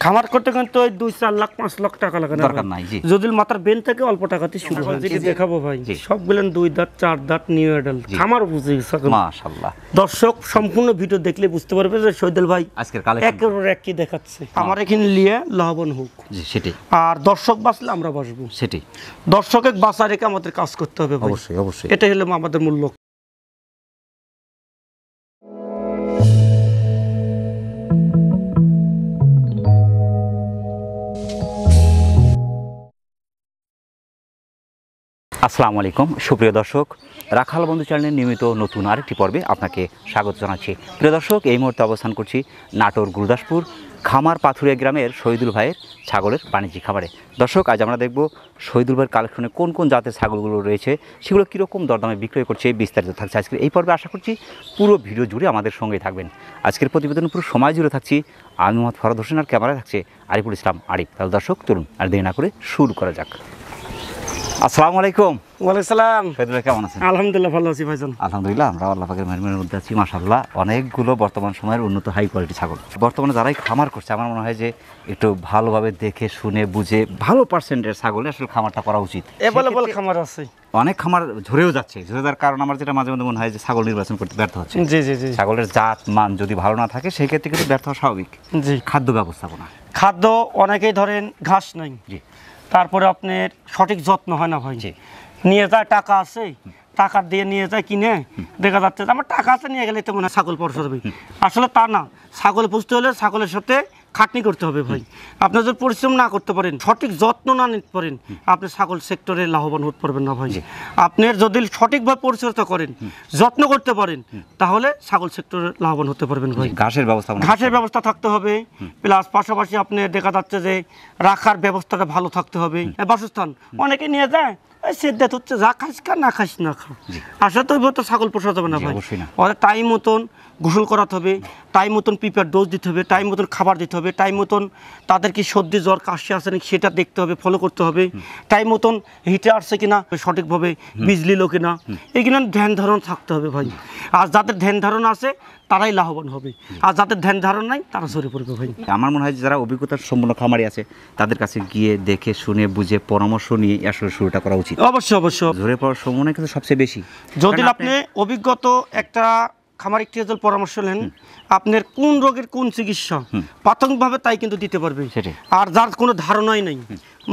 খামার করতে কিন্তু ওই 2-4 লাখ 5 লাখ টাকা লাগে না, দরকার নাই। জি, যদি মাথার বেন থেকে অল্প টাকাতে শুরু হয়। যেটা দেখাবো ভাই সব গুলেন 2 দাঁত 4 দাঁত নিউ এডাল খামার বুঝে ছাগল। মাশাআল্লাহ, দর্শক সম্পূর্ণ ভিডিও দেখলে বুঝতে পারবে যে শহীদুল ভাই আজকের কালেকশন একেবারে এক কি দেখাচ্ছে। আমার এখানে লিয়ে লাভবান হোক। জি, সেটাই। আর দর্শক বাঁচলে আমরা বাঁচবো, সেটাই। দর্শকের বাঁচা রেখে আমাদের কাজ করতে হবে ভাই। অবশ্যই অবশ্যই, এটাই হলো আমাদের মূল লক্ষ্য। আসসালামু আলাইকুম সুপ্রিয় দর্শক, রাখাল বন্ধু চ্যানেলের নিয়মিত নতুন আরেকটি পর্বে আপনাকে স্বাগত জানাচ্ছি। প্রিয় দর্শক, এই মুহূর্তে অবস্থান করছি নাটোর গুরুদাসপুর খামার পাথুরিয়া গ্রামের শহীদুল ভাইয়ের ছাগলের বাণিজ্যিক খামারে। দর্শক, আজ আমরা দেখব শহীদুল ভাইয়ের কালেকশনে কোন কোন জাতের ছাগলগুলো রয়েছে, সেগুলো কীরকম দরদামে বিক্রয় করছে, বিস্তারিত থাকছে আজকের এই পর্বে। আশা করছি পুরো ভিডিও জুড়ে আমাদের সঙ্গেই থাকবেন। আজকের প্রতিবেদন পুরো সময় জুড়ে থাকছি আমি মোহাম্মদ ফরহাদ হোসেন, আর ক্যামেরায় থাকছে আরিফুল ইসলাম আরিফ। তাহলে দর্শক চলুন আর দেরি না করে শুরু করা যাক। আসসালামু আলাইকুম। ওয়ালাইকুম সালাম। শহীদুল ভাই কেমন আছেন? আলহামদুলিল্লাহ ভালো আছি ভাইজান। আলহামদুলিল্লাহ, আমরা আল্লাহ পাকের মেহরবানির মধ্যে আছি। মাশাআল্লাহ, অনেকগুলো বর্তমান সময়ের উন্নত হাই কোয়ালিটি ছাগল। বর্তমানে যারাই খামার করছে আমার মনে হয় যে একটু ভালোভাবে দেখে শুনে বুঝে ভালো পার্সেন্টের ছাগলে আসলে খামারটা করা উচিত। এভেলেবল খামার আছে, অনেক খামার ঝরেও যাচ্ছে। ঝরে যাওয়ার কারণ আমার যেটা মাঝে মধ্যে মনে হয় যে ছাগল নির্বাচন করতে ব্যর্থ হচ্ছে। জি জি জি। ছাগলের জাত মান যদি ভালো না থাকে সেই ক্ষেত্রে কিন্তু ব্যর্থ হওয়া স্বাভাবিক। জি। খাদ্য ব্যবস্থাপনা, খাদ্য অনেকেই ধরেন ঘাস নাই, জি, তারপরে আপনার সঠিক যত্ন হয় না ভাই। জি। নিয়ে যায় টাকা আছে, টাকা দিয়ে নিয়ে যায় কিনে, দেখা যাচ্ছে আমার টাকা আছে নিয়ে গেলে তো মনে হয় ছাগল পরশা হবে। আসলে তা না, ছাগল পুষতে হলে ছাগলের সাথে খাটনি করতে হবে ভাই। আপনি যদি পরিশ্রম না করতে পারেন, সঠিক যত্ন না নিতে পারেন, আপনি ছাগল সেক্টরে লাভবান হতে পারবেন না ভাই। আপনার যদি সঠিকভাবে পরিচর্যা করেন, যত্ন করতে পারেন, তাহলে ছাগল সেক্টরে লাভবান হতে পারবেন ভাই। ঘাসের ব্যবস্থাপনা, ঘাসের ব্যবস্থা থাকতে হবে, প্লাস পাশাপাশি আপনি দেখা যাচ্ছে যে রাখার ব্যবস্থাটা ভালো থাকতে হবে। বাসস্থান অনেকে নিয়ে যায় সেদ্ধ হচ্ছে, যা খাস খা না খাস না খা, আসলে তো ছাগল পোষা যাবে না ভাই। ওদের টাইম মতন গোসল করাতে হবে, টাইম মতন পিপার ডোজ দিতে হবে, টাইম মতন খাবার দিতে হবে, টাইম মতন তাদের কি সর্দি জ্বর কাশি আসে নাকি সেটা দেখতে হবে, ফলো করতে হবে, টাইম মতন হিটে আসছে কিনা, সঠিকভাবে বীজ নিল কিনা, এইগুলো ধ্যান ধারণ থাকতে হবে ভাই। আর যাদের ধ্যান ধারণ আছে তারাই লাভবান হবে, আর যাদের ধ্যান ধারণ নাই তারা ঝরে পড়বে ভাই। আমার মনে হয় যারা অভিজ্ঞতার সম্পন্ন খামারি আছে তাদের কাছে গিয়ে দেখে শুনে বুঝে পরামর্শ নিয়ে আসলে শুরুটা করা উচিত। অবশ্যই অবশ্যই। ঝরে পড়ার সম্ভাবনা কিন্তু সবচেয়ে বেশি যদি আপনি অভিজ্ঞত একটা খামার একটি পরামর্শ নেন, আপনার কোন রোগের কোন চিকিৎসা প্রাথমিকভাবে তাই কিন্তু দিতে পারবে। আর যার কোনো ধারণাই নেই,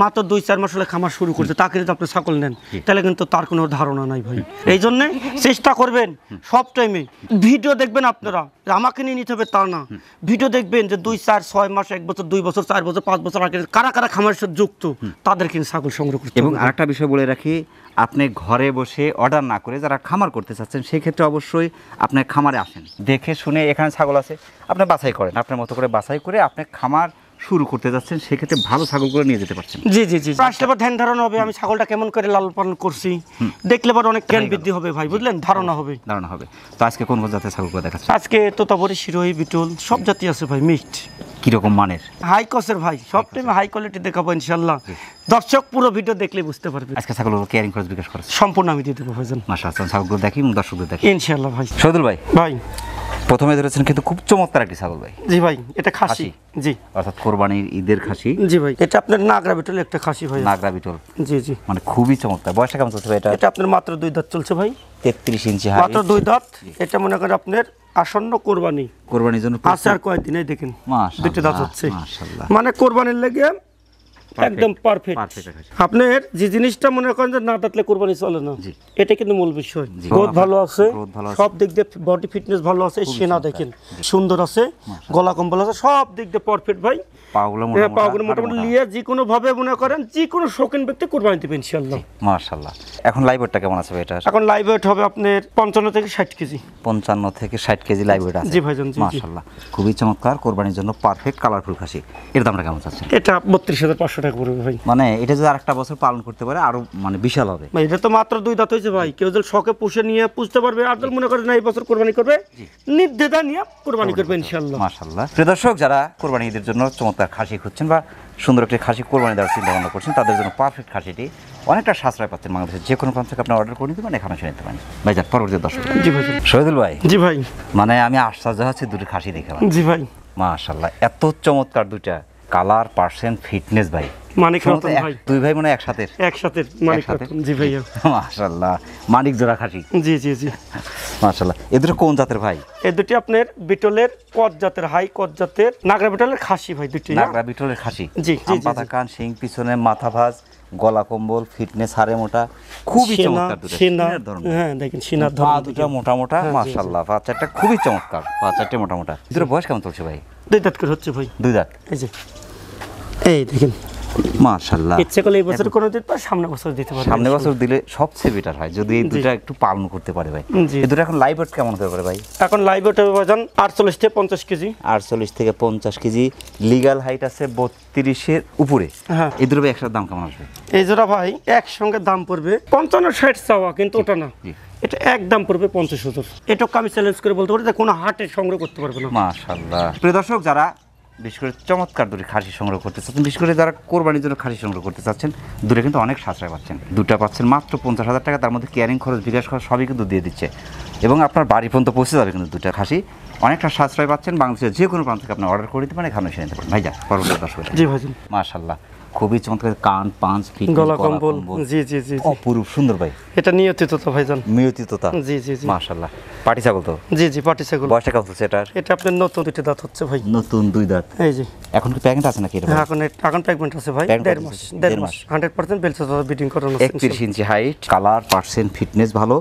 মাত্র 2-4 মাস হলে খামার শুরু করছে, তাকে যদি আপনি ছাগল নেন তাহলে কিন্তু তার কোনো ধারণা নাই ভাই। এই জন্যে চেষ্টা করবেন সব টাইমে ভিডিও দেখবেন। আপনারা আমাকে নিয়ে নিতে হবে তা না, ভিডিও দেখবেন যে 2-4-6 মাস, 1 বছর, 2 বছর, 4 বছর, 5 বছর আগে কারা কারা খামারের সাথে যুক্ত তাদের কিন্তু ছাগল সংগ্রহ করতে। এবং আরেকটা বিষয় বলে রাখি, আপনি ঘরে বসে অর্ডার না করে যারা খামার করতে চাচ্ছেন সেই ক্ষেত্রে অবশ্যই আপনার খামারে আসেন, দেখে শুনে এখানে ছাগল আছে আপনি বাছাই করেন, আপনার মতো করে বাছাই করে আপনি খামার শুরু করতে যাচ্ছেন, সেক্ষেত্রে ভালো ছাগলগুলো নিয়ে যেতে পারছেন। জি জি জি। আসলে পর ধ্যান ধারণা হবে, আমি ছাগলটা কেমন করে লালন পালন করছি, দেখলে পর অনেক জ্ঞান বৃদ্ধি হবে ভাই, বুঝলেন, ধারণা হবে। তো আজকে কোন কোন জাতের ছাগলগুলো দেখাচ্ছেন? আজকে তোতাপুরি, শিরোহী, বিটল সব জাতি আছে ভাই, মিক্সড। কিরকম মানের? হাই কসের ভাই, সব টাইমে হাই কোয়ালিটি দেখাবো ইনশাল্লাহ। দর্শক পুরো ভিডিও দেখলে বুঝতে পারবে। আজকে ছাগলগুলো কেয়ারিং খরচ বিকাশ খরচ সম্পূর্ণ আমি দিয়ে দেবো ভাইজান। মাশাআল্লাহ, ছাগলগুলো দেখি এবং দর্শকদের দেখি ইনশাল্লাহ ভাই। শহীদুল ভাই, ভাই প্রথমে ধরেছেন কিন্তু খুব চমৎকার একটি ছাগল ভাই। জি ভাই, এটা খাসি। জি, অর্থাৎ কোরবানির ঈদের খাসি। জি ভাই, এটা আপনার নাগরা বিটল একটা খাসি ভাই। নাগরা বিটল, জি জি, মানে খুবই চমৎকার। বয়সটা কেমন চলছে ভাই এটা? এটা আপনার মাত্র 2 দাঁত চলছে ভাই, 33 ইঞ্চি হাইট, মাত্র 2 দাঁত। এটা মনে করেন আপনার আসন্ন কোরবানির জন্য আছে আর কয়েকদিন, এই দেখেন দুটো দাঁত হচ্ছে, মাশাআল্লাহ, মানে কোরবানির লেগে একদম পারফেক্ট। আপনার যে জিনিসটা মনে করেন যে না দাঁতলে কোরবানি চলে না, এটা কিন্তু মূল বিষয়। গ্রোথ ভালো আছে, সব দিক দিয়ে বডি ফিটনেস ভালো আছে, সেনা দেখেন সুন্দর আছে, গলা কম্বল আছে, সব দিক দিয়ে পারফেক্ট ভাই। পাগুলো মোটামুটি নিয়ে যে কোনো ভাবে মনে করেন যে কোনো শৌখিন ব্যক্তি কোরবানি দেবে ইনশাআল্লাহ। মাশাআল্লাহ। এখন লাইভ ওয়েটটা কেমন আছে ভাই এটা? এখন লাইভ ওয়েট হবে আপনার 55 থেকে 60 কেজি। 55 থেকে 60 কেজি লাইভ ওয়েট আছে। জি ভাইজান, জি মাশাআল্লাহ, খুবই চমৎকার, কোরবানির জন্য পারফেক্ট কালারফুল খাসি। এর দামটা কেমন আছে? এটা 32,500 টাকা পড়বে ভাই। মানে এটা যদি আরেকটা বছর পালন করতে পারে আরো মানে বিশাল হবে ভাই। এটা তো মাত্র 2 দাঁত হয়েছে ভাই, কেউ যদি শখে পুষে নিয়ে পুষতে পারবে, আর যদি মনে করে না এই বছর কোরবানি করবে, নির্দ্বিধা নিয়ে কোরবানি করবে ইনশাআল্লাহ। মাশাআল্লাহ। প্রিয় দর্শক, যারা কোরবানি ঈদের জন্য চমৎকার খাসি খুঁজছেন বা সুন্দর একটি খাসি কোরবানি দেওয়ার চিন্তা ভাবনা করছেন, তাদের জন্য পারফেক্ট খাসিটি অনেকটা সাশ্রয় পাচ্ছেন। বাংলাদেশের যে কোনো প্রান্ত থেকে আপনি অর্ডার করে নিতে পারেন, এখানে এসে নিতে পারেন। ভাই যাক, পরবর্তী দর্শক। জি ভাই। শহীদুল ভাই। জি ভাই। মানে আমি আশ্চর্য হচ্ছে দুটো খাসি দেখে। জি ভাই, মাশাআল্লাহ, এত চমৎকার দুটা কালার পার্সেন্ট ফিটনেস ভাই, মানিক সম্ভবত রতন ভাই, দুই ভাই মনে হয় একসাথে। একসাথে মানিক একসাথে? রতন, জি ভাইয়া। মাশাআল্লাহ, মানিক জোড়া খাসি, জি জি জি। মাশাআল্লাহ। এ দুটো কোন জাতের ভাই? এই দুটি আপনার বিটলের কট জাতের, হাই কট জাতের নাগরা বিটলের খাসি ভাই দুটি। নাগরা বিটলের খাসি। জি, জি, জি, পাতা জি। কান, শিং পিছনে, মাথা ভাঁজ, গলা কম্বল, ফিটনেস, হাড়ে মোটা, খুবই সিনা, চমৎকার দুটো। সিনা, সিনার ধরন। হ্যাঁ দেখেন সিনার পা ধরন দুটো মোটা মোটা, হ্যাঁ, জি, জি। মাশাআল্লাহ। পা চারটা খুবই চমৎকার, পা চারটে মোটা মোটা। দুটো বয়স কেমন চলছে ভাই? 2 দাঁত করে হচ্ছে ভাই। 2 দাঁত। এই যে, এই দেখেন, মাশাআল্লাহ। ইচ্ছে করলে এই বছর কোনো দিতে পারে, সামনে বছর দিতে পারে। সামনে বছর দিলে সবচেয়ে বেটার হয়, যদি এই দুটো একটু পালন করতে পারে ভাই। জি। এই দুটো এখন লাইভ ওয়েট কেমন হতে পারে ভাই? এখন লাইভ ওয়েট ওজন 48 থেকে 50 কেজি। 48 থেকে 50 কেজি। লিগ্যাল হাইট আছে 32-এর উপরে। হ্যাঁ। এই দুটো ভাই একসাথে দাম কেমন আসবে? এই জোড়া ভাই একসঙ্গে দাম পড়বে 55-60 চাওয়া, কিন্তু ওটা না, জি। এটা এক দাম পড়বে 50,000। এটা আমি চ্যালেঞ্জ করে বলতে পারি যে কোনো হাটে সংগ্রহ করতে পারবে না। মাশাআল্লাহ। প্রিয় দর্শক, যারা বিশেষ করে চমৎকার দুটি খাসি সংগ্রহ করতে চাচ্ছেন, বিশেষ করে যারা কোরবানির জন্য খাসি সংগ্রহ করতে চাচ্ছেন, দুটো কিন্তু অনেক সাশ্রয় পাচ্ছেন। দুটা পাচ্ছেন মাত্র 50,000 টাকা, তার মধ্যে কেয়ারিং খরচ, বিকাশ খরচ সবই কিন্তু দিয়ে দিচ্ছে, এবং আপনার বাড়ি পর্যন্ত পৌঁছে যাবে কিন্তু দুটা খাসি। অনেকটা সাশ্রয় পাচ্ছেন। বাংলাদেশের যে কোনো প্রান্ত থেকে আপনি অর্ডার করে দিতে পারেন, এখানে এসে নিতে পারেন। ভাইজান পরবর্তী দর্শক। জি ভাইজান। মাশাআল্লাহ, খুবই চমৎকার। কান, পাঁচ, ফিট, গলা কম্বল, জি জি জি জি। অপরূপ সুন্দর ভাই। এটা নিয়তিত তো ভাইজান। মিয়তিততা। জি জি জি। মাশাআল্লাহ। পাটি ছাগল তো? জি জি, পাটি ছাগল। বয়সটা কেমন চলছে এটার? এটা আপনার নতুন 2টি দাঁত হচ্ছে ভাই। নতুন 2 দাঁত। এই যে, এখন কি প্যাকেট আছে নাকি এটা ভাই? হ্যাঁ, এখন প্রেগন্যান্ট আছে ভাই। Pregnant 1.5 মাস, আছে, 1.5 দেড় মাস, মাস। 100% বেলচা ব্রিডিং করানো আছে। 31 ইঞ্চি হাইট, কালার পার্সেন্ট ফিটনেস ভালো,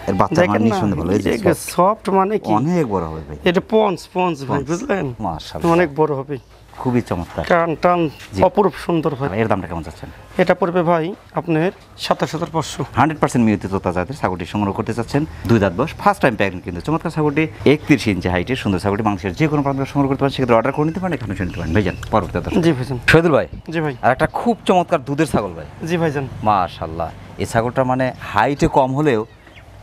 এর বাচ্চা দেখেন মান না, নিঃসন্দেহে ভালো। এই যে সফট মানে কি, অনেক বড় হবে ভাই। এটা পঞ্চ ভাই, পঞ্চ। বুঝলেন? মাশাআল্লাহ। অনেক বড় হবে, খুবই চমৎকার। টান টান, জি। অপরূপ সুন্দর ভাই। এর দামটা কেমন যাচ্ছেন? এটা পড়বে ভাই আপনার 27,500। 100% মিয়তিততা জাতের ছাগলটি সংগ্রহ করতে চাচ্ছেন। 2 দাঁত বয়স, ফার্স্ট টাইম প্রেগন্যান্ট কিন্তু চমৎকার ছাগলটি। 31 ইঞ্চি হাইটের সুন্দর ছাগলটি বাংলাদেশের যে কোনো প্রান্ত থেকে সংগ্রহ করতে পারেন, সেক্ষেত্রে অর্ডার করে নিতে পারেন, এখানে এসে নিতে পারেন। ভাইজান পরবর্তী দর্শক। জি ভাইজান। শহীদুল ভাই, জি ভাই। আর একটা খুব চমৎকার দুধের ছাগল ভাই। জি ভাইজান। মাশাআল্লাহ। এই ছাগলটা মানে হাইটে কম হলেও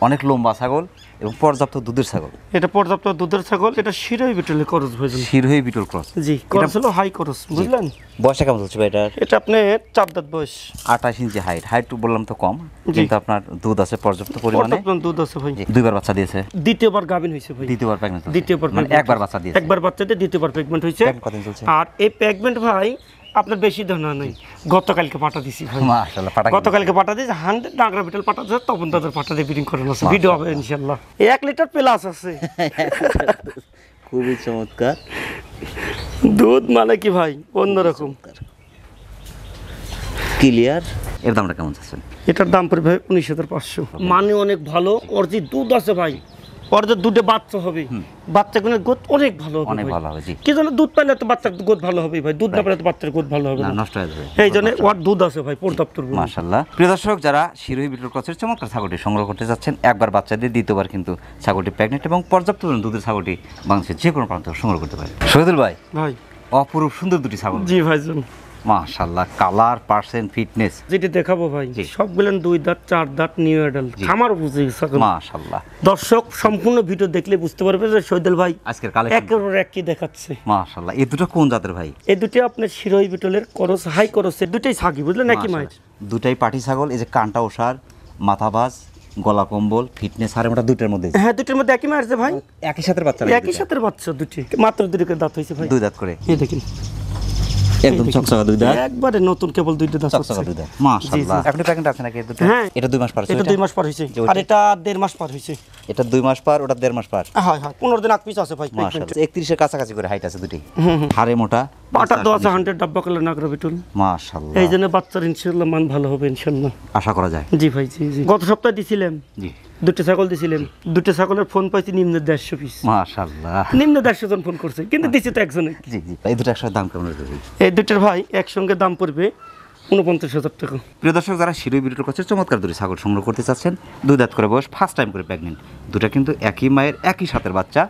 অনেক লম্বা ছাগল এবং পর্যাপ্ত দুধের ছাগল। এটা পর্যাপ্ত দুধের ছাগল। এটা শিরোই বিটলে করস ভাইজান। Sirohi beetle cross. জি, করস হলো হাই করস, বুঝলেন? বয়সটা কেমন চলছে ভাই এটার? এটা আপনার 4 দাঁত বয়স। 28 ইঞ্চি হাইট। হাইট বললাম তো কম, জি। কিন্তু আপনার দুধ আছে পর্যাপ্ত পরিমাণে। পর্যাপ্ত দুধ আছে ভাই। জি, 2বার বাচ্চা দিয়েছে। দ্বিতীয়বার গাভিন হয়েছে ভাই। দ্বিতীয়বার প্রেগন্যান্ট। দ্বিতীয়বার মানে pregnant একবার হয়েছে। বাচ্চা দিয়েছে। একবার বাচ্চাতে দ্বিতীয়বার প্রেগন্যান্ট হয়েছে। Pregnant কতদিন চলছে? আর এই প্রেগন্যান্ট ভাই আপনার বেশি দিন নাই, গতকালকে পাঠা দিছি ভাই। মাশাআল্লাহ। পাটা গতকালকে পাঠা দিয়েছে 100 নাগরা বিটল পাঠা দিয়েছে, তখন তাদের পাঠা দিয়ে ব্রিডিং করানো আছে। ভিডিও হবে ইনশাআল্লাহ। 1 লিটার প্লাস আছে খুবই চমৎকার দুধ, মানে কি ভাই অন্যরকম। ক্লিয়ার। এর দামটা কেমন চাচ্ছেন? এটার দাম পড়বে ভাই 19,500। মানে অনেক ভালো, ওর যে দুধ আছে ভাই, ওর যে দুধে বাচ্চা হবে, বাচ্চাগুলোর গোদ অনেক ভালো হবে অনেক ভাই। ভালো হবে। জি। কি জানো, দুধ পাইলে তো বাচ্চার গোদ ভালো হবে ভাই, দুধ না পেলে তো বাচ্চার গোদ ভালো হবে না, না। নষ্ট হয়ে যাবে। এই জন্য ওর দুধ আছে ভাই পর্যাপ্ত। মাশাআল্লাহ। প্রিয় দর্শক, যারা শিরোহী বিটল ক্রসের চমৎকার ছাগলটি সংগ্রহ করতে যাচ্ছেন, একবার বাচ্চা দিয়ে দ্বিতীয়বার কিন্তু ছাগলটি প্রেগনেন্ট এবং পর্যাপ্ত পরিমাণে দুধের ছাগলটি বাংলাদেশের যে কোনো প্রান্ত থেকে সংগ্রহ করতে পারে। শহীদুল ভাই, ভাই। অপরূপ সুন্দর দুটি ছাগল। জি ভাইজান। মাশাআল্লাহ। Colour percent fitness. যেটি দেখাবো ভাই, জি। সবগুলো 2 দাঁত 4 দাঁত নিউ অ্যাডাল, খামার বুঝে গেছে। মাশাআল্লাহ। দর্শক সম্পূর্ণ ভিডিও দেখলে বুঝতে পারবে যে শহীদুল ভাই আজকের কালেকশন। একেবারে একই দেখাচ্ছে। মাশাআল্লাহ। এই দুটো কোন জাতের ভাই? এই দুটি আপনার শিরোই বিটলের করস, হাই করসের দুটাই ছাগি, বুঝলেন নাকি মায়ের? মাশাআল্লাহ। দুটাই পাটি ছাগল। এই যে কানটা ওসার, মাথা ভাঁজ, গলা কম্বল, ফিটনেস, হাড়ে মোটা, দুটোর মধ্যে হ্যাঁ, দুটির মধ্যে একই মায়ের যে ভাই, একই সাথে বাচ্চা। একই সাথে বাচ্চা দুটি, মাত্র 2 দাঁত হয়েছে ভাই। 2 দাঁত করে। এই দেখেন, একদম চকচকা 2 দাঁত। একবারে নতুন, কেবল 2 দাঁত চকচকা হচ্ছে। 2 দাঁত। মাশাআল্লাহ। আপনি প্রেগন্যান্ট আছে নাকি এই দুটো? হ্যাঁ। এটা 2 মাস পার হয়েছে। এটা 2 মাস পার হয়েছে, যে ওইটা? আর এটা 1.5 মাস পার হয়েছে। এটা 2 মাস পার, ওটা 1.5 মাস পার। হ্যাঁ হ্যাঁ, 15 দিন আগ পিছ আছে ভাই। মাশাআল্লাহ। 31 এর কাছাকাছি করে হাইট আছে দুটি। হাড়ে মোটা, পাটা 100 ডাব্বা কালার নাগরা বিটল। মাশাআল্লাহ। এই জন্য বাচ্চার ইনশাআল্লাহ মান ভালো হবে ইনশাআল্লাহ। আশা করা যায়। জি ভাই, জি জি। গত সপ্তাহে দিছিলাম জি। 2টি ছাগল দিছিলাম, 2টি ছাগলের ফোন পাইছি নিম্ন 150 পিস। মাশাআল্লাহ। নিম্ন 150 জন ফোন করছে, কিন্তু দিছি তো একজনে। জি জি। এই দুটো একসাথে দাম কেমন হবে? এই দুটোর ভাই একসঙ্গে দাম পড়বে 49,000 টাকা। প্রিয় দর্শক, যারা শিরোহী বিটল ক্রসের চমৎকার দুটি ছাগল সংগ্রহ করতে চাচ্ছেন, 2 দাঁত করে বয়স, ফার্স্ট টাইম করে প্রেগনেন্ট, দুটো কিন্তু একই মায়ের একই সাথের বাচ্চা,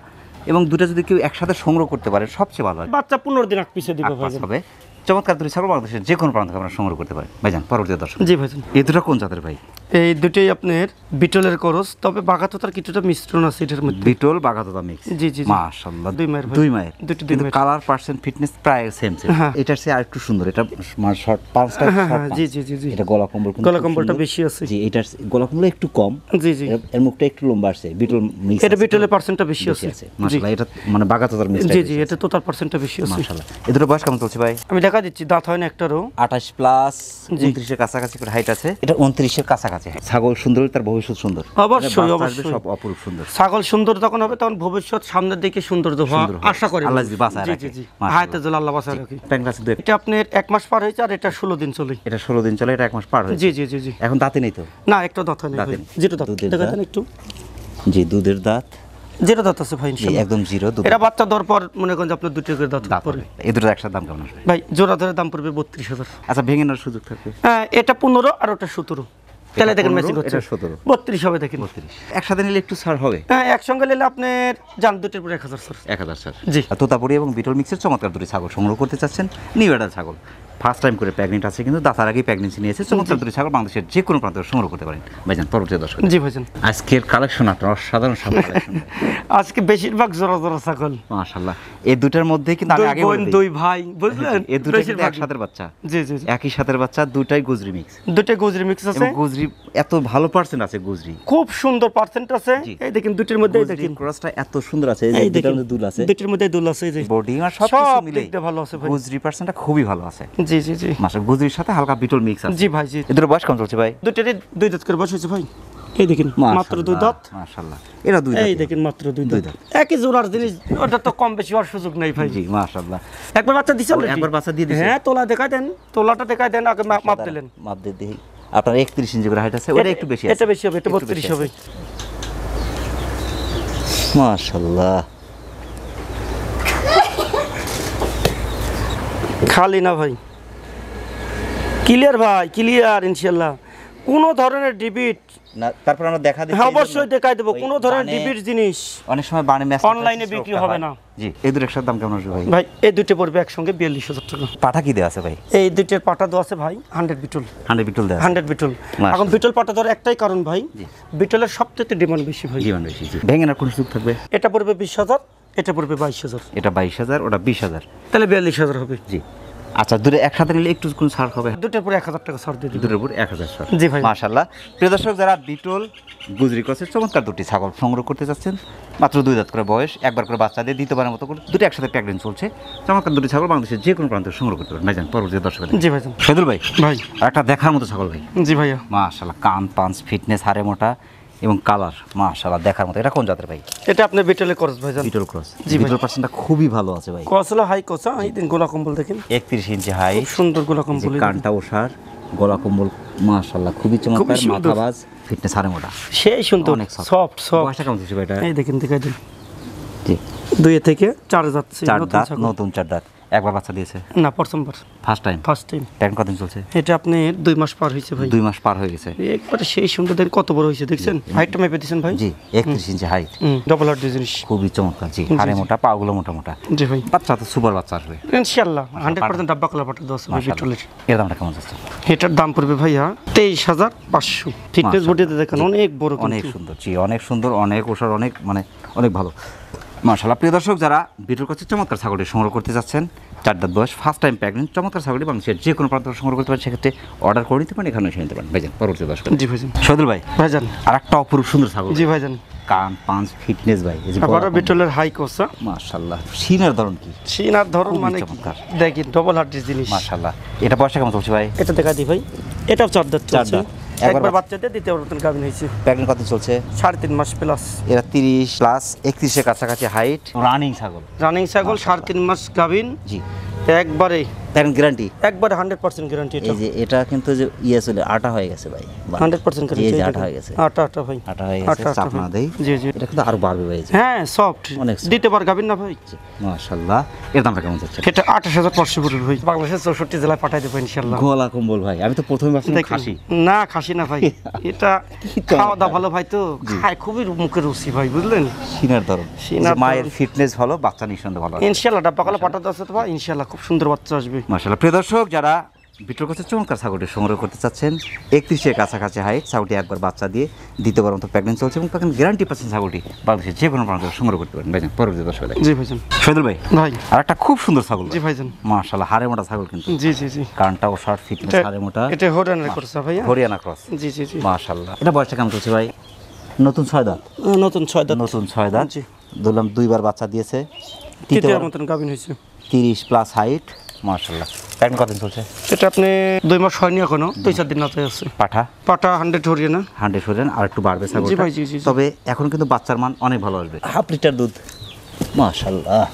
এবং দুটো যদি কেউ একসাথে সংগ্রহ করতে পারে সবচেয়ে ভালো হয়। বাচ্চা 15 দিন আগ পিছে দিবে ভাই। হবে চমৎকার দুটি ছাগল বাংলাদেশের যে কোনো প্রান্ত থেকে আমরা সংগ্রহ করতে পারি। ভাইজান পরবর্তী দর্শক। জি ভাইজান। এই দুটো কোন জাতের ভাই? এই দুটোই আপনার বিটলের করস, তবে বাঘাতোতার কিছুটা মিশ্রণ আছে এটার মধ্যে। বিটল বাগাতোতা মিক্স। জি জি জি। মাশাআল্লাহ, দুই মায়ের ভাই। দুই মায়ের দুটো দুই কিন্তু মায়ের। কালার পার্সেন্ট ফিটনেস প্রায় সেম সেম। হ্যাঁ। এটার চেয়ে আরেকটু সুন্দর, এটা মানে শর্ট পাঁচটা হ্যাঁ, শর্ট হ্যাঁ, জি, জি, জি, জি। এটা গলা কম্বল কিন্তু গলা খুব কম্বলটা সুন্দর। বেশি আছে। জি, এটার গলা কম্বল একটু কম। জি জি। এর মুখটা একটু লম্বা আছে, বিটল মিক্স এটা বিটলের পার্সেন্টটা বেশি আছে। জি মাশাআল্লাহ, এটা মানে বাগাতোতার মিক্স। জি জি, এটা তোতার পার্সেন্টটা বেশি আছে। মাশাআল্লাহ। এদের বয়স কেমন চলছে ভাই? আমি দেখা দিচ্ছি, দাঁত হয় না একটারও। 28 প্লাস, জি। 29 এর কাছাকাছি করে হাইট আছে। এটা 29 এর কাছাকাছি। ছাগল সুন্দর, তার ভবিষ্যৎ সুন্দর। অবশ্যই, এটা বাচ্চা আসবে, অবশ্যই। সব অপরূপ সুন্দর। ছাগল সুন্দর যখন হবে তখন ভবিষ্যৎ সামনের দিকে সুন্দর হওয়া সুন্দর হবে। আশা করি। আল্লাহ যদি বাঁচায় জি রাখে। জি জি। মাশাআল্লাহ। হায়াতে জল আল্লাহ বাঁচায় রাখি। প্যাংরাস দুই, এটা আপনার 1 মাস পার হয়েছে আর এটা 16 দিন চলে। এটা 16 দিন চলে, এটা 1 মাস পার হয়েছে। জি জি জি জি। এখন দাঁতে নেই তো? না, একটা দাঁত হয় না দাঁতে ভাই। নেই। জিরো দাঁত। দুধের দেখাতেন দাঁত। একটু। জি, দুধের দাঁত। জিরো দাঁত আছে ভাই জি, ইনশাআল্লাহ। একদম জিরো দুধ। এটা বাচ্চা দেওয়ার পর মনে করেন যে আপনার দুটো করে দাঁত দাঁত পড়বে। হবে। এই দুটোর একসাথে দাম কেমন আসবে? ভাই জোড়া ধরে দাম পড়বে 32,000। আচ্ছা, ভেঙে নেওয়ার সুযোগ থাকবে? হ্যাঁ, এটা 15 আর ওটা 17। তাহলে দেখেন 15, ম্যাচিং হচ্ছে। এটা 17। 32 হবে দেখেন। 32 একসাথে নিলে একটু ছাড় হবে। হ্যাঁ, একসঙ্গে নিলে আপনার জান দুটোর পর 1000 স্যার। 1000 ছাড়। জি। আর তোতাপুরি এবং বিটল মিক্সের চমৎকার দুটি ছাগল সংগ্রহ করতে চাচ্ছেন, নিউ এডাল ছাগল। ফার্স্ট টাইম করে প্রেগনেন্ট আছে, কিন্তু দাতার আগেই প্রেগনেন্সি নিয়েছে। চমৎকার দুটি ছাগল বাংলাদেশের যে কোনো প্রান্ত সংগ্রহ করতে পারেন। ভাইজান, পরবর্তী দর্শক। জি ভাইজান। আজকের কালেকশন আপনার অসাধারণ সব কালেকশন। আজকে বেশিরভাগ জোড়া জোড়া ছাগল। মাশাআল্লাহ, এই দুটার মধ্যে কিন্তু আমি দুই আগে বোন, বলে দিই, দুই ভাই, বুঝলেন? এই দুটো কিন্তু বেশিরভাগ। একসাথে বাচ্চা, জি জি জি। একই সাথের বাচ্চা, দুটাই গুজরি মিক্স। দুটো গুজরি মিক্স আছে। এবং গুজরি এত ভালো পার্সেন্ট আছে, গুজরি খুব সুন্দর পার্সেন্ট আছে। জি। এই দেখেন দুটোর মধ্যে, এই দেখেন ক্রসটা এত সুন্দর আছে, এই যে এই দুটার দেখেন মধ্যে দুল আছে, দুটোর মধ্যে দুল আছে। এই যে বডি আর সব সব কিছু মিলে দিক দিয়ে ভালো আছে ভাই। গুজরি পার্সেন্টটা খুবই ভালো আছে। জি জি জি। মাশাআল্লাহ, গুজরির সাথে হালকা বিটল মিক্স আছে। জি ভাই জি। এদের বয়স কম চলছে ভাই? দুটোরই 2 দাঁত করে বসে হয়েছে ভাই। এই দেখেন মাত্র 2 দাঁত। মাশাআল্লাহ, এরা দুই দাঁত। এই দেখেন মাত্র 2 দাঁত। একই জোড়ার জিনিস, ওটা তো কম বেশি হওয়ার সুযোগ নাই ভাই। জি, মাশাআল্লাহ। একবার বাচ্চা দিছে already? একবার বাচ্চা দিয়ে দিছে? হ্যাঁ, তোলা দেখাই দেন, তোলাটা দেখাই দেন, আগে মাপ দিলেন। মাপ দিয়ে দিই। আপনার 31 ইঞ্চি করে হাইট আছে, ওটা একটু বেশি আছে। এটা বেশি হবে, এটা একটু 32 বেশি হবে। মাশাআল্লাহ। খালি না ভাই, ক্লিয়ার ভাই, ক্লিয়ার ইনশাআল্লাহ। কোনো ধরনের ডিবিট না, তারপর আমরা দেখা দিই। হ্যাঁ, অবশ্যই দেখাই দেবো। কোনো ধরনের ডিবিট জিনিস অনেক সময় বানে ম্যাচ অনলাইনে বিক্রি হবে না। জি, এই দুটোর একসাথে দাম কেমন আসবে ভাই? ভাই এই দুটো পড়বে একসঙ্গে 42,000 টাকা। পাঠা কি দেওয়া আছে ভাই? এই দুটোর পাটা দেওয়া আছে ভাই 100 বিটল। 100 বিটল দেওয়া আছে। 100 বিটল। মাশাআল্লাহ। এখন বিটল পাটা দেওয়ার একটাই কারণ ভাই, জি। বিটলের সবথেকে ডিমান্ড বেশি ভাই। জীবন বেশি। জি, ভেঙে নেওয়ার কোনো সুযোগ থাকবে? এটা পড়বে 20,000, এটা পড়বে 22,000। এটা 22,000, ওটা 20,000। তাহলে 42,000 হবে। জি। আচ্ছা, দুটো একসাথে নিলে একটু কোন ছাড় হবে? দুটোর পরে 1,000 টাকা ছাড় দিয়ে দিই। দুটোর উপর 1000 ছাড়। জি ভাই। মাশাআল্লাহ। প্রিয় দর্শক, যারা বিটল গুজরি ক্রসের চমৎকার দুটি ছাগল সংগ্রহ করতে চাচ্ছেন, মাত্র 2 দাঁত করে বয়স, একবার করে বাচ্চা দিয়ে দ্বিতীয়বারের মতো করে দুটো একসাথে প্রেগনেন্ট চলছে, চমৎকার দুটি ছাগল বাংলাদেশের যে কোনো প্রান্তে সংগ্রহ করতে পারেন। ভাইজান, পরবর্তী দর্শক। জি ভাইজান। শহীদুল ভাই, ভাই। আর একটা দেখার মতো ছাগল ভাই। জি ভাইয়া। মাশাআল্লাহ, কান পাঞ্চ ফিটনেস, হাড়ে মোটা এবং কালার মাশাআল্লাহ দেখার মতো। এটা কোন জাতের ভাই? এটা আপনার বিটলের করস ভাইজান। Beetle cross. জি ভাই। বিটল পার্সেন্টটা খুবই ভালো আছে ভাই। কসলা হাই কোসা, এই দিন গোলা কম্বল দেখেন, 31 ইঞ্চি হাই, খুব সুন্দর গোলা কম্বল। কানটা ওষার, গলা কম্বল মাশাআল্লাহ খুবই চমৎকার, সুন্দর। মাথাবাজ, ফিটনেস, হাড়ে মোটা, সেই সুন্দর, অনেক সফট সফট। বয়সটা কেমন চলছে ভাই এটা? এই দেখেন, দেখাই দেন, জি, 2 থেকে 4 যাচ্ছে। 4 নতুন দাঁত, ছাগল। নতুন 4 দাঁত। একবার বাচ্চা দিয়েছে? না, প্রথমবার, first time. First time. Time কতদিন চলছে? এটা আপনি 2 মাস পার হয়েছে ভাই। 2 মাস পার হয়ে গেছে। একবারে সেই সুন্দর, দেখেন কত বড় হয়েছে, দেখছেন? হাইটটা মেপে দিয়েছেন ভাই? জি, 31 ইঞ্চি হাইট, ডবল হার্ট জিনিস। খুবই চমৎকার। জি, হাড়ে মোটা, পাগুলো মোটা মোটা। জি ভাই। বাচ্চা তো সুপার বাচ্চা আসবে ইনশাআল্লাহ 100% ডাব্বা কলা পাটা দেওয়া আছে ভাই মাশাআল্লাহ। বিটলের। এর দামটা কেমন যাচ্ছে? এটার দাম পড়বে ভাইয়া 23,500। ফিটনেস বডিতে দেখেন অনেক বড়, অনেক কিন্তু সুন্দর। জি, অনেক সুন্দর, অনেক ওষার, অনেক মানে অনেক ভালো মাশাআল্লাহ। প্রিয় দর্শক, যারা বিটল কাছে চমৎকার ছাগলটি সংগ্রহ করতে যাচ্ছেন, 4 দাঁত বয়স, ফার্স্ট টাইম প্রেগনেন্ট, চমৎকার ছাগলটি বাংলাদেশের যে কোনো প্রান্ত সংগ্রহ করতে পারেন, সেক্ষেত্রে অর্ডার করে নিতে পারেন, এখানে এসে নিতে পারেন। ভাইজান, পরবর্তী দর্শক। জি ভাইজান। শহীদুল ভাই, ভাইজান। আর একটা অপরূপ সুন্দর ছাগল। জি ভাইজান। কান পাঁচ ফিটনেস ভাই, এই যে আবার বিটলের হাই কোসা। মাশাআল্লাহ, সিনার ধরন কি? সিনার ধরন খুবই মানে কি? চমৎকার। দেখেন ডবল হার্টের জিনিস। মাশাআল্লাহ। এটা বয়সটা কেমন চলছে ভাই? এটা দেখা দিই ভাই, এটাও 4 দাঁত 4 চলছে। দাঁত। একবার বাচ্চাতে দ্বিতীয় নতুন গাভিন হয়েছে। প্রেগনেন্ট কত চলছে? 3.5 মাস প্লাস। এরা 30 প্লাস, 31 এর কাছাকাছি হাইট, রানিং ছাগল। রানিং ছাগল, 3.5 মাস গাভিন। জি, একবারে প্যারেন্ট গ্যারান্টি। একবারে 100% গ্যারান্টি। এটা এই যে এটা কিন্তু যে চলে আটা হয়ে গেছে ভাই, 100% জি, গ্যারান্টি। এই যে আটা হয়ে গেছে। আটা ভাই, আটা হয়ে গেছে, আটা চাপ না দেই। জি জি। এটা কিন্তু আরো বাড়বে ভাই। হ্যাঁ, সফট, অনেক soft। দিতে পার গাভিন না ভাই। মাশাআল্লাহ। এর দামটা কেমন যাচ্ছে? এটা 28,500 পড়বে ভাই। বাংলাদেশের 64 জেলায় পাঠাই দেবো ইনশাআল্লাহ। গলা কম্বল ভাই, আমি তো প্রথমে ভাবছিলাম দেখেন। খাসি। না, খাসি না ভাই, এটা খাওয়া দাওয়া ভালো ভাই, তো খায় খুবই মুখে রুচি ভাই, বুঝলেন? সিনার ধরন, সিনার মায়ের ধরন। ফিটনেস ভালো, বাচ্চা নিঃসন্দেহে ভালো। ইনশাআল্লাহ ডাব্বা কলা পাঠাতে আছে তো ভাই, ইনশাআল্লাহ খুব সুন্দর বাচ্চা আসবে। মাশাআল্লাহ। প্রিয় দর্শক, যারা বিটল ক্রসের চমৎকার ছাগলটি সংগ্রহ করতে চাচ্ছেন 31-এর কাছাকাছি হাইট, ছাগলটি একবার বাচ্চা দিয়ে দ্বিতীয়বার মতো প্রেগনেন্ট চলছে এবং তখন গ্যারান্টি পাচ্ছেন ছাগলটি বাংলাদেশের যে কোনো প্রান্ত সংগ্রহ করতে পারেন ভাইজান। পরবর্তী দর্শক জি ভাইজান। শহীদুল ভাই ভাই আর একটা খুব সুন্দর ছাগল জি ভাইজান। মাশাআল্লাহ, হাড়ে মোটা ছাগল কিন্তু। জি জি জি। কানটাও শর্ট, ফিটনেস হাড়ে মোটা। এটা হরিয়ানা করছে ভাইয়া। হরিয়ানা ক্রস। জি জি জি। মাশাআল্লাহ। এটা বয়সটা কেমন চলছে ভাই? নতুন 6 দাঁত। নতুন 6 দাঁত। নতুন 6 দাঁত। জি। ধরলাম 2বার বাচ্চা দিয়েছে। তৃতীয়বার মতন গাভিন হয়েছে। 30+ হাইট মাশাআল্লাহ। এখন কতদিন চলছে? এটা আপনি 2 মাস হয়নি এখনো, 2-4 দিন নাতে আছে। পাঠা 100 হরিয়ানা। 100 হরিয়ানা আর একটু বাড়বে ছাগলটা। জি ভাই, জি জি। তবে এখন কিন্তু বাচ্চার মান অনেক ভালো আসবে। হাফ লিটার দুধ মাশাআল্লাহ।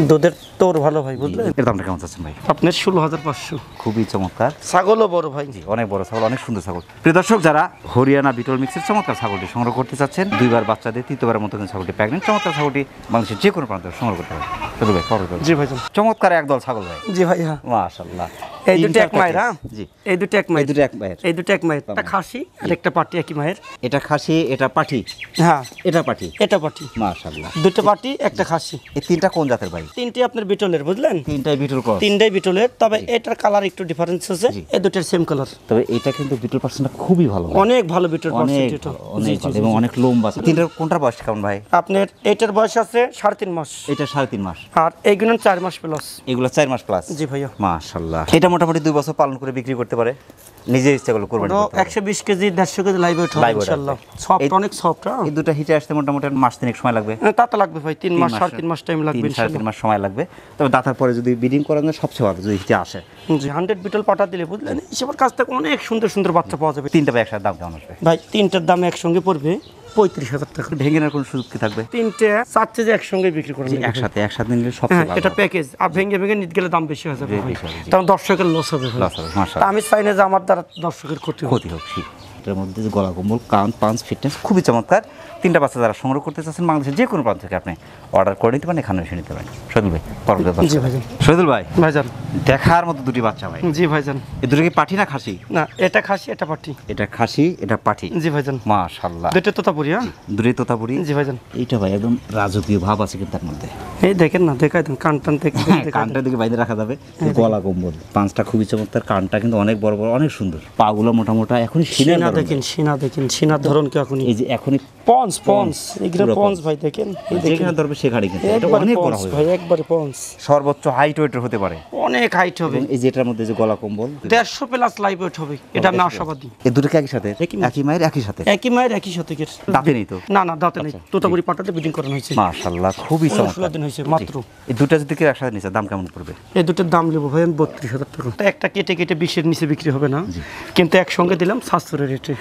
দুধের তোর ভালো ভাই, বুঝলেন? এর দামটা কেমন চাচ্ছেন ভাই? আপনার 16,500। খুবই চমৎকার ছাগলও বড় ভাই। অনেক বড় ছাগল, অনেক সুন্দর ছাগল। প্রিয় দর্শক, যারা হরিয়ানা বিটল মিক্সের চমৎকার ছাগলটি সংগ্রহ করতে চাচ্ছেন, 2বার বাচ্চা দিয়ে তৃতীয়বারের মতো কিন্তু ছাগলটি প্রেগনেন্ট, চমৎকার ছাগলটি বাংলাদেশের যে কোনো প্রান্তে সংগ্রহ করতে পারেন। চলো ভাই পরবর্তী। জি ভাইজান। চমৎকার একদল ছাগল ভাই। জি ভাই। হ্যাঁ মাশাআল্লাহ। এই দুটো এক মায়ের। হ্যাঁ জি, এই দুটো এক মায়ের। এই দুটো এক মায়ের। এই দুটো এক মায়ের। একটা খাসি আর একটা পাটি একই মায়ের। এটা খাসি, এটা পাঠি। হ্যাঁ এটা পাঠি। এটা পাটি। মাশাআল্লাহ। দুটো পাটি একটা খাসি। এই তিনটা কোন জাতের ভাই? তিনটে আপনার বিটলের, বুঝলেন? তিনটাই বিটল ক্রস। তিনটাই বিটলের, তবে এটার কালার একটু ডিফারেন্স আছে। এই দুটোর সেম কালার। তবে এটা কিন্তু বিটল পার্সেন্টটা খুবই ভালো। অনেক ভালো বিটল অনেক পার্সেন্ট এটা। অনেক ভালো এবং অনেক লম্বা। তিনটার কোনটার বয়স কেমন ভাই? আপনার এটার বয়স আছে 3.5 মাস। এটা 3.5 মাস। আর এইগুলো 4 মাস প্লাস। এগুলো 4 মাস প্লাস। জি ভাইয়া। মাশাআল্লাহ। এটা মোটামুটি 2 বছর পালন করে বিক্রি করতে পারে, নিজের ইচ্ছাগুলো করবেন। 120 কেজি 150 কেজি লাইভ ওয়েট হবে ইনশাআল্লাহ। সফট, অনেক সফট। এই দুটো হিটে আসতে মোটামুটি মাস 3 সময় লাগবে। তা তো লাগবে ভাই, 3 মাস 3.5 মাস টাইম লাগবে ইনশাআল্লাহ। 3.5 মাস সময় লাগবে। তবে দাঁতার পরে যদি ব্রিডিং করানো সবচেয়ে ভালো, যদি হিটে আসে। জি 100 বিটল পাঠা দিলে, বুঝলেন, হিসেবের কাছ থেকে অনেক সুন্দর সুন্দর বাচ্চা পাওয়া যাবে। তিনটা একসাথে দাম কেমন আসবে ভাই? তিনটার দাম একসঙ্গে পড়বে 35,000 টাকা। ভেঙে নেওয়ার কোনো সুযোগ কি থাকবে? তিনটে চাচ্ছে যে একসঙ্গে বিক্রি করবে। একসাথে নিলে হ্যাঁ, সবচেয়ে ভালো। এটা প্যাকেজ। আর ভেঙে ভেঙে নিতে গেলে দাম বেশি হয়ে যাবে ভাই, বেশি হবে, জি। কারণ দর্শকের লস হবে ভাই। লস হবে, মাশাআল্লাহ। তা আমি চাই না যে আমার দ্বারা দর্শকের ক্ষতি হোক। ক্ষতি হোক। এটার মধ্যে যে গলা কম্বল, কান, পাঞ্চ, ফিটনেস খুবই চমৎকার। তিনটা বাচ্চা যারা সংগ্রহ করতে চাচ্ছেন, বাংলাদেশের যে কোনো প্রান্ত থেকে আপনি অর্ডার করে নিতে পারেন, এখানে এসে নিতে পারেন। শহীদুল ভাই পরবর্তী। জি ভাইজান। শহীদুল ভাই ভাইজান দেখার মতো দুটি বাচ্চা ভাই। জি ভাইজান। এই দুটো কি পাঠি না খাসি? না, এটা খাসি এটা পাটি। এটা খাসি, এটা পাঠি। জি ভাইজান। মাশাআল্লাহ। দুটো তোতাপুরি। হ্যাঁ দুটোই তোতাপুরি। জি ভাইজান। এইটা ভাই একদম রাজকীয় ভাব আছে কিন্তু তার মধ্যে। এই দেখেন না, দেখাই দেন কান টান দেখে। কানটা দিকে বাইরে রাখা যাবে। গলা কম্বল, পাঁচটা খুবই চমৎকার, কানটা কিন্তু অনেক বড় বড়, অনেক সুন্দর। পাগুলো মোটামোটা, এখনই সিনা দেখেন, সিনা দেখেন, সিনার ধরন কি এখনই। এই যে এখনই পঞ্চ পঞ্চ, এগুলো পঞ্চ ভাই দেখেন। এই দেখেন যেখানে ধরবে সেখানে কিন্তু এটা একবারে অনেক বড় পঞ্চ হবে ভাই, একবারে পঞ্চ। সর্বোচ্চ হাইট ওয়েটের হতে পারে, অনেক হাইট হবে। এবং এই যে এটার মধ্যে যে গলা কম্বল 150 প্লাস লাইভ ওয়েট হবে। এটা আমি আশাবাদী। এই দুটোকে একই সাথে, একই মায়ের একই সাথে, একই মায়ের একই শতকের। দাঁতে নেই তো? না না, দাঁতে নেই। তোতাপুরি পাটাতে ব্রিডিং করানো হয়েছে। মাশাআল্লাহ, খুবই 16 চমৎকার। দিন হয়েছে মাত্র। এই দুটো যদি কেউ একসাথে নিচে দাম কেমন পড়বে? এই দুটোর দাম নেবো ভাই আমি 32,000 টাকা। একটা কেটে কেটে 20-এর নিচে বিক্রি হবে না, কিন্তু একসঙ্গে দিলাম 700 রেটে।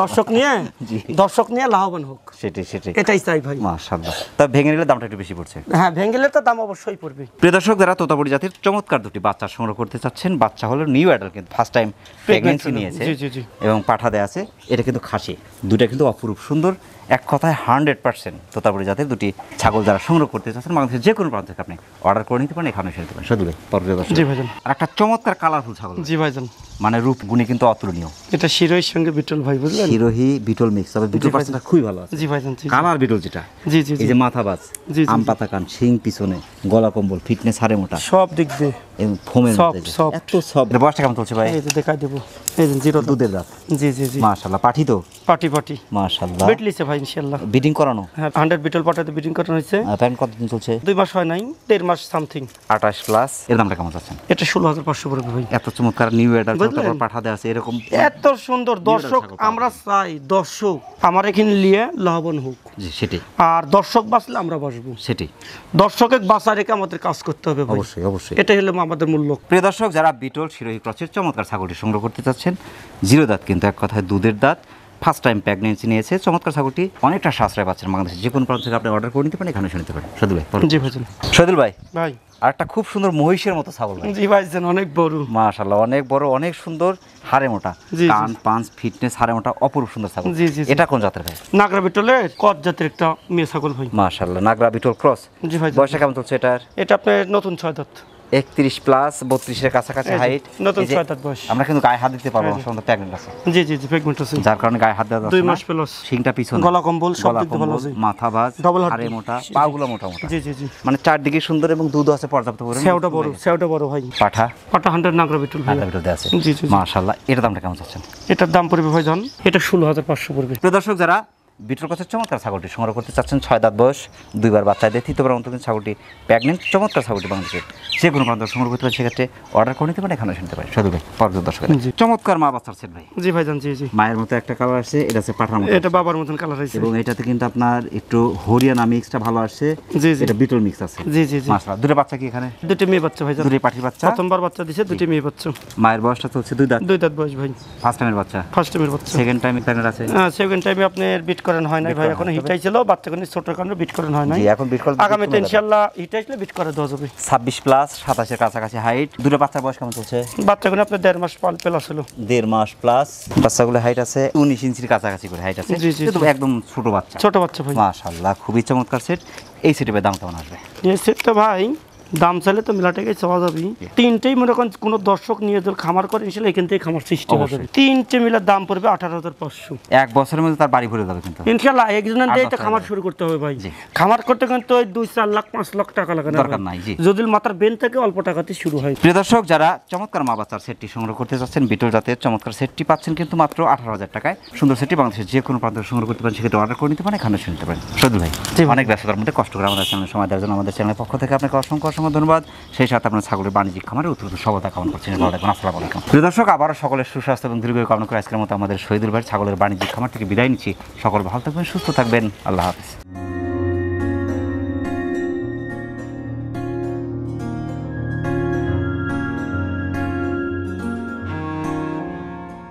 দর্শক নিয়ে লাভবান হোক, সেটাই এটাই চাই ভাই। মাশাআল্লাহ। তা ভেঙে নিলে দামটা একটু বেশি পড়ছে। হ্যাঁ, ভেঙ্গেলে তো দাম অবশ্যই পড়বে। প্রিয় দর্শক, যারা তোতাপুরি জাতির চমৎকার দুটি বাচ্চা সংগ্রহ করতে চাচ্ছেন, বাচ্চা হলো নিউ অ্যাডাল্ট, কিন্তু ফার্স্ট টাইম প্রেগন্যান্সি নিয়েছে। জি জি জি। এবং পাঠা দেয়া আছে। এটা কিন্তু খাসি, দুটা কিন্তু অপরূপ সুন্দর। এক কথায় 100% তোতাপুরি জাতের দুটি ছাগল যারা সংগ্রহ করতে চাচ্ছেন, বাংলাদেশের যে কোনো প্রান্ত থেকে আপনি অর্ডার করে নিতে পারেন, এখানে এসে নিতে পারেন। সদুলে পরবর্তী। জি ভাইজান। আর একটা চমৎকার কালারফুল ছাগল, জি ভাইজান। মানে রূপ গুণে কিন্তু অতুলনীয়। এটা শিরোহির সঙ্গে বিটল ভাই, বুঝলেন? হিরোহি বিটল মিক্স, তবে বিটল পার্সেন্টটা খুবই ভালো আছে। জি ভাইজান। জি কালার বিটল যেটা, জি জি। এই যে মাথা বাজ, জি, জি, আম পাতা কান, শিং পিছনে, গলা কম্বল, ফিটনেস হাড়ে মোটা, সব দিক দিয়ে এবং ফোমের মধ্যে যে সব এত সব। এর বয়সটা কেমন চলছে ভাই? এই যে দেখাই দেবো। এই যে জিরো দুধের দাঁত। জি জি জি। মাশাআল্লাহ, পাঠি তো? পাটি পাটি। মাশাআল্লাহ। বেট লিছে ভাই ইনশাআল্লাহ। বিডিং করানো? হ্যাঁ, 100 বিটল পাটাতে বিডিং করানো হয়েছে। প্যান্ট কতদিন চলছে? 2 মাস হয় নাই, 1.5 মাস সামথিং। 28 প্লাস। এর দামটা কেমন চাচ্ছেন? এটা 16,500 পড়বে ভাই। এত চমৎকার নিউ অ্যাডাল্ট বুঝলেন? তারপর পাঠা দেয়া আছে এরকম এত সুন্দর দর্শক, আমরা চাই দর্শক আমার এখানে নিয়ে লাভবান হোক। জি, সেটাই আর দর্শক বাঁচলে আমরা বাঁচবো। সেটাই। দর্শকের বাঁচা রেখে আমাদের কাজ করতে হবে ভাই। অবশ্যই। এটাই হলো আমাদের মূল লক্ষ্য। প্রিয় দর্শক, যারা বিটল শিরোহী ক্রসের চমৎকার ছাগলটি সংগ্রহ করতে চাচ্ছেন, 0 দাঁত কিন্তু এক কথায় দুধের দাঁত, ফার্স্ট টাইম প্রেগন্যান্সি নিয়েছে, চমৎকার ছাগলটি অনেকটা সাশ্রয় পাচ্ছেন, বাংলাদেশের যে কোনো প্রান্ত থেকে আপনি অর্ডার করে নিতে পারেন, এখানে এসে নিতে পারেন। সদুল ভাই। জি ভাইজান। সদুল ভাই, ভাই আর একটা খুব সুন্দর মহিষের মতো ছাগল ভাই। জি ভাইজান, অনেক বড়। মাশাআল্লাহ, অনেক বড়, অনেক সুন্দর, হাড়ে মোটা, জি, জি। কান পাঁচ, ফিটনেস হাড়ে মোটা, অপরূপ সুন্দর ছাগল। জি, জি, জি। এটা কোন জাতের ভাই? নাগরা বিটলের কত জাতের একটা মেয়ে ছাগল ভাই। মাশাআল্লাহ, নাগরা বিটল ক্রস। জি ভাই। বয়সটা কেমন চলছে এটার? এটা আপনার নতুন 6 দাঁত। 31 প্লাস 32-এর কাছাকাছি এই যে, হাইট। নতুন 6 দাঁত বয়স। আমরা কিন্তু গায়ে হাত দিতে পারবো না, সম্ভবত প্রেগন্যান্ট আছে, জি জি জি প্রেগন্যান্ট আছে, যার কারণে গায়ে হাত দেওয়া যাচ্ছে 2 না। মাস প্লাস, শিংটা পিছনে, গলা কম্বল সব গলা দিতে ভালো কম্বল, আছে, মাথা ভাঁজ, ডবল হাত, হাড়ে মোটা, পাগুলো মোটা মোটা, জি জি জি, মানে চারদিকে সুন্দর এবং দুধ আছে পর্যাপ্ত পরিমাণে। সেওটা বড় ভাই, পাঠা পাটা 100 নাগরা বিটুল ভাই, আধা ভিতরে আছে, জি জি জি। মাশাআল্লাহ। এটার দামটা কেমন চাচ্ছেন? এটার দাম পড়বে ভাই জান, এটা 16500 পড়বে। প্রিয় দর্শক, যারা বিটল কাছে চমৎকার ছাগলটি সংগ্রহ করতে চাচ্ছেন, 6 দাঁত বয়স, 2 বার বাচ্চা দিয়ে তৃতীয়বার অন্তত ছাগলটি প্রেগনেন্ট, চমৎকার ছাগলটি বাংলাদেশের যে কোনো প্রান্ত সংগ্রহ করতে পারেন, সেক্ষেত্রে অর্ডার করে নিতে পারেন, এখানে শুনতে পারেন। সাধু ভাই, পরবর্তী দর্শক, জি। চমৎকার মা বাচ্চার সেট ভাই, জি ভাই জান, জি জি, মায়ের মতো একটা কালার আসছে, এটা আছে পাঠার মতো, এটা বাবার মতন কালার হয়েছে, এবং এটাতে কিন্তু আপনার একটু হরিয়ানা মিক্সটা ভালো আসছে, জি জি, এটা বিটল মিক্স আছে, জি জি জি, মাশাআল্লাহ। দুটো বাচ্চা কি এখানে? দুটো মেয়ে বাচ্চা ভাই জান, দুটো পাঠির বাচ্চা, প্রথমবার বাচ্চা দিছে, দুটো মেয়ে বাচ্চা, মায়ের বয়সটা চলছে 2 দাঁত, 2 দাঁত বয়স ভাই, ফার্স্ট টাইমের বাচ্চা, ফার্স্ট টাইমের বাচ্চা, সেকেন্ড টাইম প্রেগনেন্ট আছে, সেকেন্ড টাইমে আপনার বিট করেন হয় নাই ভাই, এখন হিটাই ছিল, বাচ্চা কোনো ছোট কারণে বিট করেন হয় নাই, জি, এখন বিট কল আগামীতে ইনশাআল্লাহ হিটাই আসলে বিট করে দেওয়া যাবে। 26 প্লাস 27-এর কাছাকাছি হাইট। দুটো বাচ্চার বয়স কেমন চলছে? বাচ্চা কোনো আপনার 1.5 মাস প্লাস হলো, 1.5 মাস প্লাস। বাচ্চাগুলো হাইট আছে 19 ইঞ্চির কাছাকাছি করে হাইট আছে, জি, জি, কিন্তু জি। একদম ছোট বাচ্চা, ছোট বাচ্চা ভাই। মাশাআল্লাহ, খুবই চমৎকার সেট। এই সেটের দাম কেমন আসবে? এই সেটটা ভাই দাম চাইলে তো মেলাটাকে চাওয়া যাবে, তিনটেই মনে করেন কোনো দর্শক নিয়ে যদি খামার করে ইনশাল্লাহ এখান থেকে খামার সৃষ্টি হয়ে যাবে, তিনটে মিলার দাম পড়বে 18500 এক বছরের মধ্যে তার বাড়ি ভরে যাবে কিন্তু, ইনশাল্লাহ। একজনের দিয়ে তো 8 খামার বছর শুরু করতে হবে ভাই, জি। খামার করতে কিন্তু ওই 2-4 লাখ 5 লাখ টাকা লাগে না দরকার ভাই। নাই, জি। যদি মাথার বেন থেকে অল্প টাকাতে শুরু হয়। প্রিয় দর্শক, যারা চমৎকার মা বাচ্চার সেটটি সংগ্রহ করতে যাচ্ছেন, বিটল জাতের চমৎকার সেটটি পাচ্ছেন কিন্তু মাত্র 18,000 টাকায়। সুন্দর সেটটি বাংলাদেশের যে কোনো প্রান্ত সংগ্রহ করতে পারেন, সেক্ষেত্রে অর্ডার করে নিতে পারেন, এখানে শুনতে পারেন। সদুল ভাই, জি ভাই। অনেক ব্যস্ততার মধ্যে কষ্ট করে আমাদের চ্যানেলে সময় দেওয়ার জন্য আমাদের চ্যানেলের পক্ষ থেকে আপনাকে অসংখ্য অসংখ্য ধন্যবাদ। সেই সাথে আপনার ছাগলের বাণিজ্যিক খামারে উত্তর সফলতা কামনা করছেন। ভালো থাকুন, আসসালামু আলাইকুম। প্রিয় দর্শক, আবারও সকলের সুস্বাস্থ্য এবং দীর্ঘায়ু কামনা করে আজকের মতো আমাদের শহীদুল ভাই ছাগলের বাণিজ্যিক খামার থেকে বিদায় নিচ্ছি। সকল ভালো থাকবেন, সুস্থ থাকবেন, আল্লাহ হাফেজ।